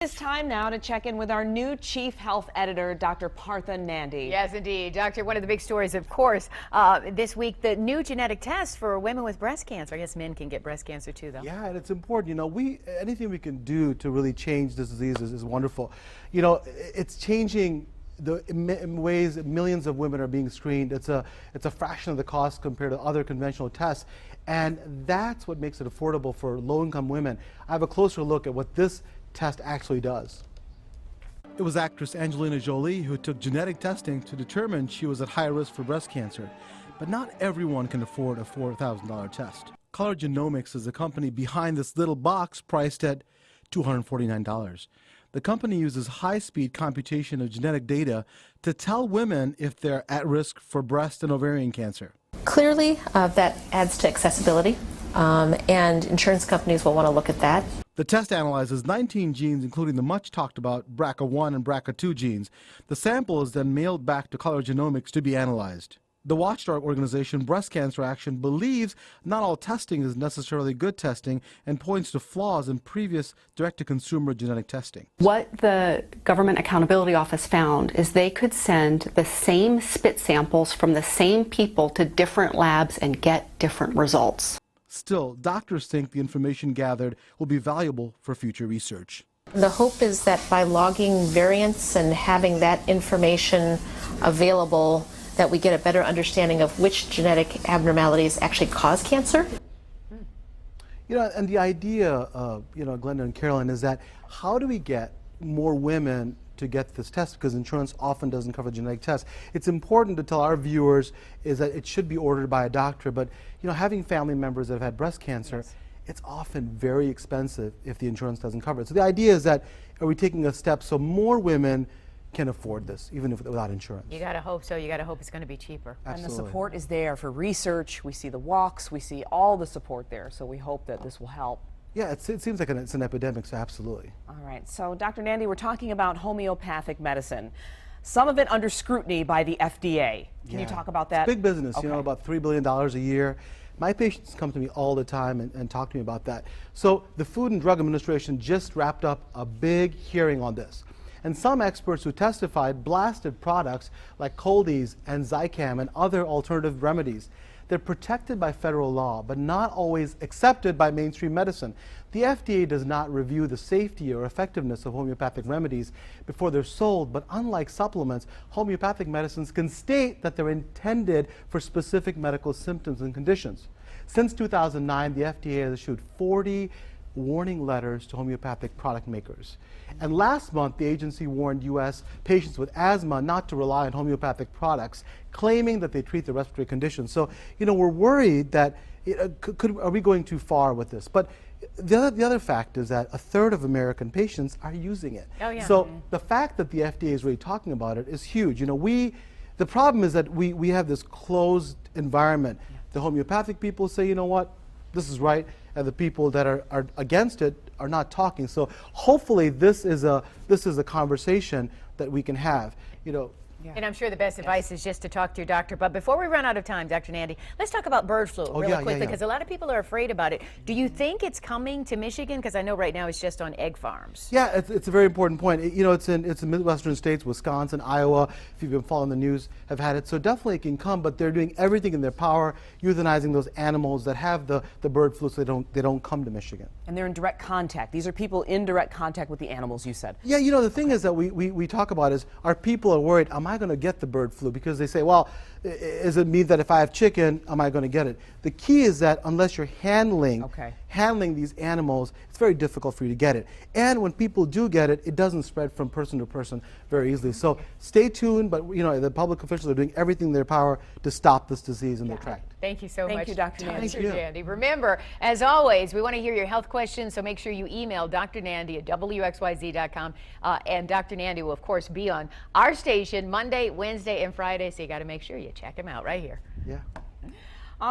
It's time now to check in with our new chief health editor, Dr. Partha Nandi. Yes, indeed. Doctor, one of the big stories, of course, this week, the new genetic test for women with breast cancer. I guess men can get breast cancer too, though. Yeah, and it's important. You know, anything we can do to really change this disease is wonderful. You know, it's changing in ways that millions of women are being screened. It's a fraction of the cost compared to other conventional tests. And that's what makes it affordable for low-income women. I have a closer look at what this test actually does. It was actress Angelina Jolie who took genetic testing to determine she was at high risk for breast cancer. But not everyone can afford a $4,000 test. Color Genomics is the company behind this little box priced at $249. The company uses high-speed computation of genetic data to tell women if they're at risk for breast and ovarian cancer. Clearly, that adds to accessibility, and insurance companies will want to look at that. The test analyzes 19 genes, including the much-talked-about BRCA1 and BRCA2 genes. The sample is then mailed back to Color Genomics to be analyzed. The watchdog organization Breast Cancer Action believes not all testing is necessarily good testing and points to flaws in previous direct-to-consumer genetic testing. What the Government Accountability Office found is they could send the same spit samples from the same people to different labs and get different results. Still, doctors think the information gathered will be valuable for future research. The hope is that by logging variants and having that information available, that we get a better understanding of which genetic abnormalities actually cause cancer. You know, and the idea, you know, Glenda and Carolyn, is that how do we get more women to get this test, because insurance often doesn't cover genetic tests. It's important to tell our viewers is that it should be ordered by a doctor, but you know, having family members that have had breast cancer, yes, it's often very expensive if the insurance doesn't cover it. So the idea is that are we taking a step so more women can afford this, even if without insurance? You got to hope so. You got to hope it's going to be cheaper. Absolutely. And the support is there for research. We see the walks. We see all the support there. So we hope that this will help. Yeah, it seems like it's an epidemic, so absolutely. All right. So, Dr. Nandi, we're talking about homeopathic medicine. Some of it under scrutiny by the FDA. Can you talk about that? It's big business, okay, you know, about $3 billion a year. My patients come to me all the time and talk to me about that. So the Food and Drug Administration just wrapped up a big hearing on this. And some experts who testified blasted products like Cold-EEZE and Zicam and other alternative remedies. They're protected by federal law, but not always accepted by mainstream medicine. The FDA does not review the safety or effectiveness of homeopathic remedies before they're sold, but unlike supplements, homeopathic medicines can state that they're intended for specific medical symptoms and conditions. Since 2009, the FDA has issued 40 warning letters to homeopathic product makers. And last month, the agency warned U.S. patients with asthma not to rely on homeopathic products, claiming that they treat the respiratory conditions. So, you know, we're worried that, are we going too far with this? But the other fact is that 1/3 of American patients are using it. Oh, yeah. So the fact that the FDA is really talking about it is huge. You know, the problem is that we have this closed environment. Yeah. The homeopathic people say, you know what, this is right, and the people that are against it are not talking. So hopefully this is a conversation that we can have. You know. Yeah. And I'm sure the best advice is just to talk to your doctor. But before we run out of time, Dr. Nandi, let's talk about bird flu really quickly, because a lot of people are afraid about it. Do you think it's coming to Michigan? Because I know right now it's just on egg farms. Yeah, it's a very important point. You know, it's in Midwestern states, Wisconsin, Iowa, if you've been following the news, have had it. So definitely it can come, but they're doing everything in their power, euthanizing those animals that have the bird flu so they don't come to Michigan. And they're in direct contact. These are people in direct contact with the animals, you said. Yeah, you know, the thing is that we talk about is, our people are worried, am I going to get the bird flu? Because they say, well, does it mean that if I have chicken, am I going to get it? The key is that unless you're handling these animals, it's very difficult for you to get it. And when people do get it, it doesn't spread from person to person very easily. So stay tuned, but you know, the public officials are doing everything in their power to stop this disease in their tract. Thank you so much. Thank you, Dr. Nandi. Thank you. Nandi. Remember, as always, we want to hear your health questions, so make sure you email Dr. Nandi at WXYZ.com. And Dr. Nandi will, of course, be on our station Monday, Wednesday, and Friday, so you got to make sure you check him out right here. Yeah.